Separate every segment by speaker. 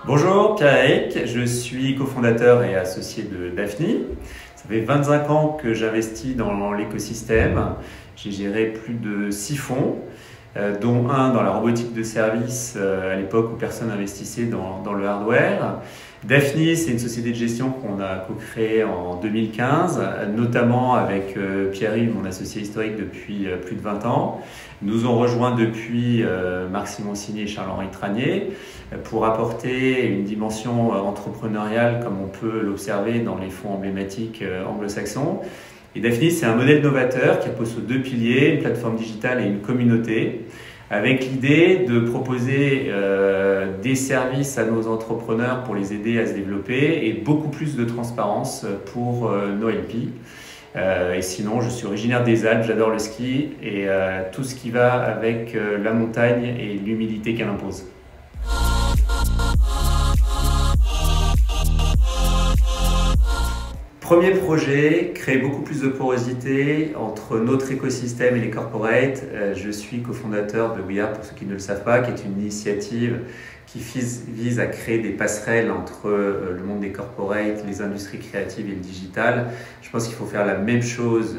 Speaker 1: Bonjour, Pierre-Éric, je suis cofondateur et associé de Daphni. Ça fait 25 ans que j'investis dans l'écosystème. J'ai géré plus de 6 fonds, dont un dans la robotique de service à l'époque où personne n'investissait dans le hardware. Daphni, c'est une société de gestion qu'on a co-créée en 2015, notamment avec Pierre-Yves, mon associé historique depuis plus de 20 ans. Nous ont rejoint depuis Marc Simoncini et Charles-Henri Tranier pour apporter une dimension entrepreneuriale comme on peut l'observer dans les fonds emblématiques anglo-saxons. Et Daphni, c'est un modèle novateur qui repose sur 2 piliers, une plateforme digitale et une communauté, avec l'idée de proposer des services à nos entrepreneurs pour les aider à se développer et beaucoup plus de transparence pour nos LP. Et sinon, je suis originaire des Alpes, j'adore le ski et tout ce qui va avec la montagne et l'humilité qu'elle impose. Premier projet, créer beaucoup plus de porosité entre notre écosystème et les corporates. Je suis cofondateur de WeArt, pour ceux qui ne le savent pas, qui est une initiative qui vise à créer des passerelles entre le monde des corporates, les industries créatives et le digital. Je pense qu'il faut faire la même chose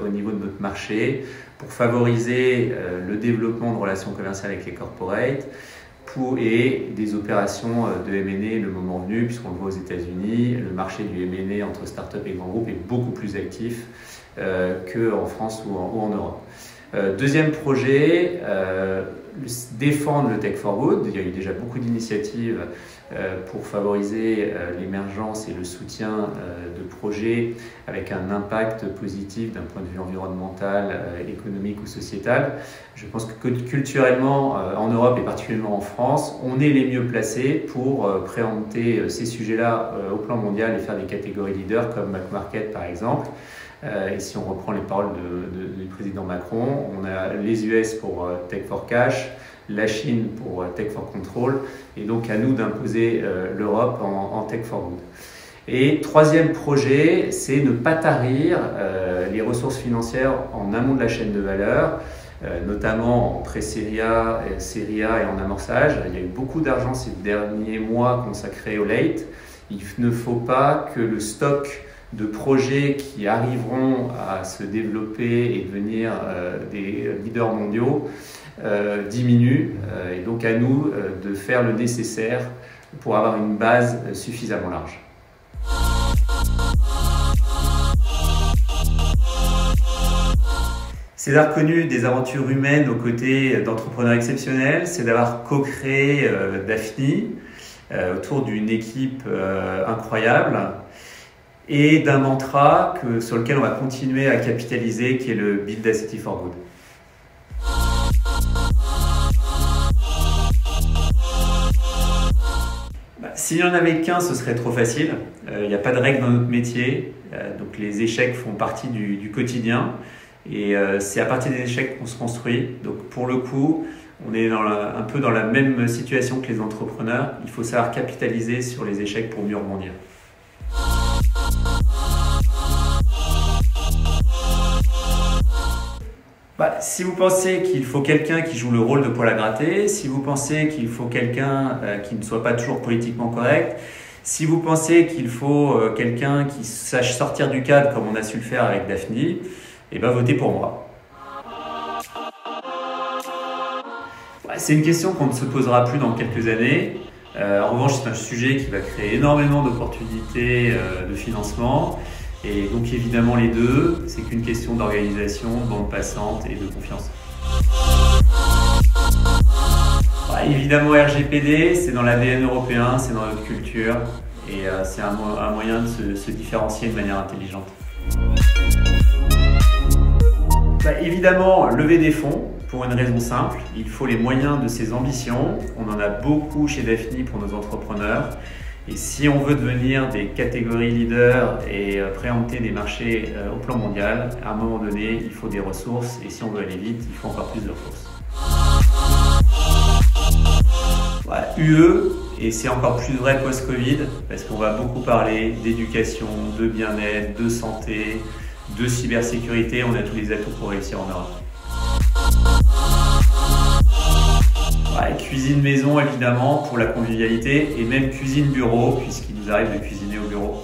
Speaker 1: au niveau de notre marché pour favoriser le développement de relations commerciales avec les corporates et des opérations de M&A le moment venu, puisqu'on le voit aux États-Unis, le marché du M&A entre startups et grands groupes est beaucoup plus actif qu'en France ou en Europe. Deuxième projet, défendre le Tech for Good. Il y a eu déjà beaucoup d'initiatives pour favoriser l'émergence et le soutien de projets avec un impact positif d'un point de vue environnemental, économique ou sociétal. Je pense que culturellement, en Europe et particulièrement en France, on est les mieux placés pour préempter ces sujets-là au plan mondial et faire des catégories leaders comme McMarket par exemple. Et si on reprend les paroles du président Macron, on a les US pour Tech for Cash, la Chine pour Tech for Control, et donc à nous d'imposer l'Europe en Tech for Good. Et troisième projet, c'est ne pas tarir les ressources financières en amont de la chaîne de valeur, notamment en pré-série A, série A et en amorçage. Il y a eu beaucoup d'argent ces derniers mois consacré au late. Il ne faut pas que le stock de projets qui arriveront à se développer et devenir des leaders mondiaux diminue. Et donc à nous de faire le nécessaire pour avoir une base suffisamment large. César connu des aventures humaines aux côtés d'entrepreneurs exceptionnels, c'est d'avoir co-créé Daphni autour d'une équipe incroyable et d'un mantra sur lequel on va continuer à capitaliser, qui est le Build a City for Good. S'il n'y en avait qu'un, ce serait trop facile. Il n'y a pas de règle dans notre métier, donc les échecs font partie du quotidien et c'est à partir des échecs qu'on se construit. Donc pour le coup, on est un peu dans la même situation que les entrepreneurs. Il faut savoir capitaliser sur les échecs pour mieux rebondir. Si vous pensez qu'il faut quelqu'un qui joue le rôle de poil à gratter, si vous pensez qu'il faut quelqu'un qui ne soit pas toujours politiquement correct, si vous pensez qu'il faut quelqu'un qui sache sortir du cadre comme on a su le faire avec Daphni, eh ben votez pour moi. C'est une question qu'on ne se posera plus dans quelques années. En revanche, c'est un sujet qui va créer énormément d'opportunités de financement. Et donc évidemment les deux, c'est qu'une question d'organisation, de bande passante et de confiance. Évidemment RGPD, c'est dans l'ADN européen, c'est dans notre culture et c'est un moyen de se différencier de manière intelligente. Évidemment, lever des fonds pour une raison simple, il faut les moyens de ses ambitions. On en a beaucoup chez Daphni pour nos entrepreneurs. Et si on veut devenir des catégories leaders et préempter des marchés au plan mondial, à un moment donné, il faut des ressources. Et si on veut aller vite, il faut encore plus de ressources. UE, Et c'est encore plus vrai post-Covid parce qu'on va beaucoup parler d'éducation, de bien-être, de santé, de cybersécurité. On a tous les atouts pour réussir en Europe. Ouais, cuisine maison évidemment pour la convivialité et même cuisine bureau puisqu'il nous arrive de cuisiner au bureau.